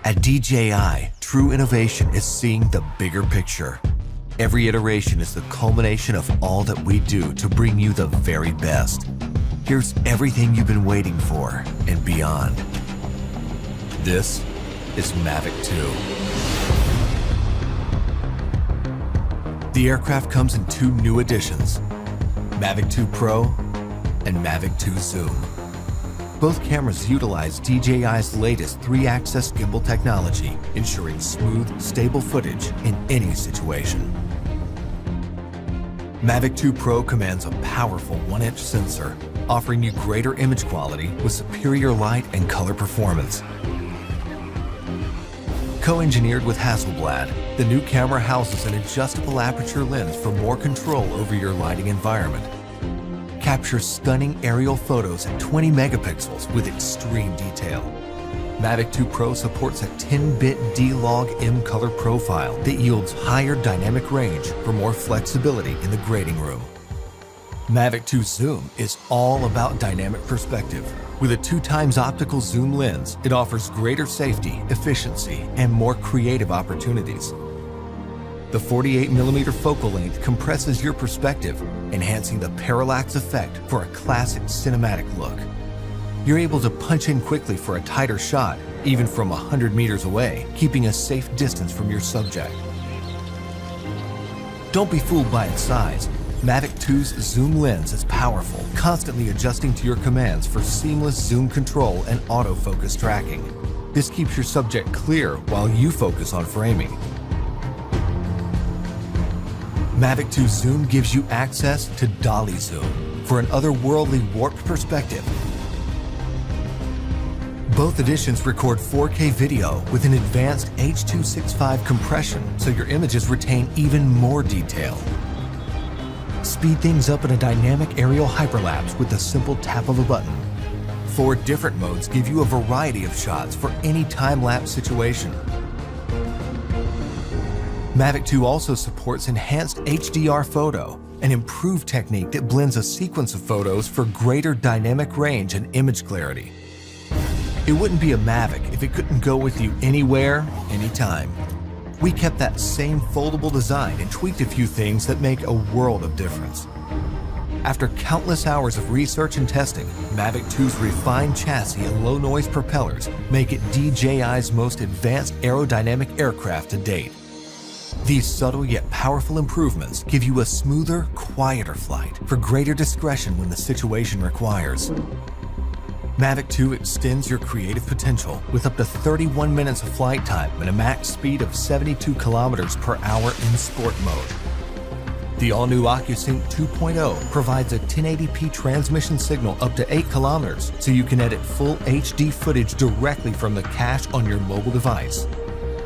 At DJI, true innovation is seeing the bigger picture. Every iteration is the culmination of all that we do to bring you the very best. Here's everything you've been waiting for and beyond. This is Mavic 2. The aircraft comes in two new editions, Mavic 2 Pro and Mavic 2 Zoom. Both cameras utilize DJI's latest 3-axis gimbal technology, ensuring smooth, stable footage in any situation. Mavic 2 Pro commands a powerful 1-inch sensor, offering you greater image quality with superior light and color performance. Co-engineered with Hasselblad, the new camera houses an adjustable aperture lens for more control over your lighting environment. Captures stunning aerial photos at 20 megapixels with extreme detail. Mavic 2 Pro supports a 10-bit D-Log M color profile that yields higher dynamic range for more flexibility in the grading room. Mavic 2 Zoom is all about dynamic perspective. With a 2x optical zoom lens, it offers greater safety, efficiency, and more creative opportunities. The 48mm focal length compresses your perspective, enhancing the parallax effect for a classic cinematic look. You're able to punch in quickly for a tighter shot, even from 100 meters away, keeping a safe distance from your subject. Don't be fooled by its size. Mavic 2's zoom lens is powerful, constantly adjusting to your commands for seamless zoom control and autofocus tracking. This keeps your subject clear while you focus on framing. Mavic 2 Zoom gives you access to dolly zoom for an otherworldly warped perspective. Both editions record 4K video with an advanced H.265 compression, so your images retain even more detail. Speed things up in a dynamic aerial hyperlapse with the simple tap of a button. 4 different modes give you a variety of shots for any time-lapse situation. Mavic 2 also supports enhanced HDR photo, an improved technique that blends a sequence of photos for greater dynamic range and image clarity. It wouldn't be a Mavic if it couldn't go with you anywhere, anytime. We kept that same foldable design and tweaked a few things that make a world of difference. After countless hours of research and testing, Mavic 2's refined chassis and low-noise propellers make it DJI's most advanced aerodynamic aircraft to date. These subtle yet powerful improvements give you a smoother, quieter flight for greater discretion when the situation requires. Mavic 2 extends your creative potential with up to 31 minutes of flight time and a max speed of 72 kilometers per hour in sport mode. The all-new OcuSync 2.0 provides a 1080p transmission signal up to 8 kilometers, so you can edit full HD footage directly from the cache on your mobile device.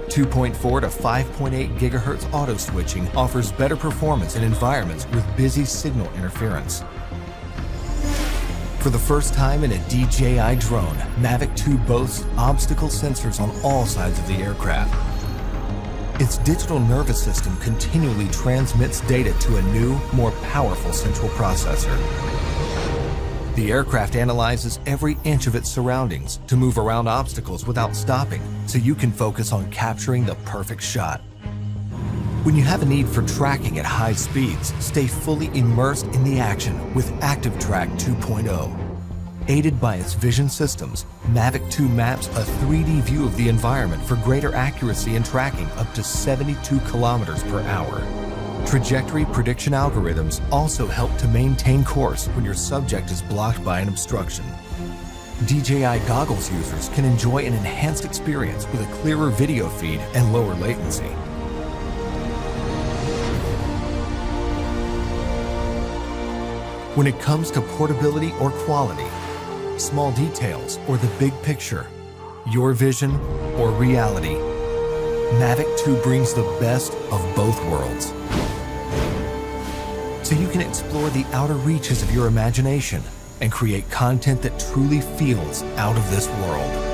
2.4 to 5.8 gigahertz auto switching offers better performance in environments with busy signal interference. For the first time in a DJI drone, Mavic 2 boasts obstacle sensors on all sides of the aircraft. Its digital nervous system continually transmits data to a new, more powerful central processor. The aircraft analyzes every inch of its surroundings to move around obstacles without stopping, so you can focus on capturing the perfect shot. When you have a need for tracking at high speeds, stay fully immersed in the action with Active Track 2.0. Aided by its vision systems, Mavic 2 maps a 3D view of the environment for greater accuracy in tracking up to 72 kilometers per hour. Trajectory prediction algorithms also help to maintain course when your subject is blocked by an obstruction. DJI goggles users can enjoy an enhanced experience with a clearer video feed and lower latency. When it comes to portability or quality, small details or the big picture, your vision or reality, Mavic 2 brings the best of both worlds. So you can explore the outer reaches of your imagination and create content that truly feels out of this world.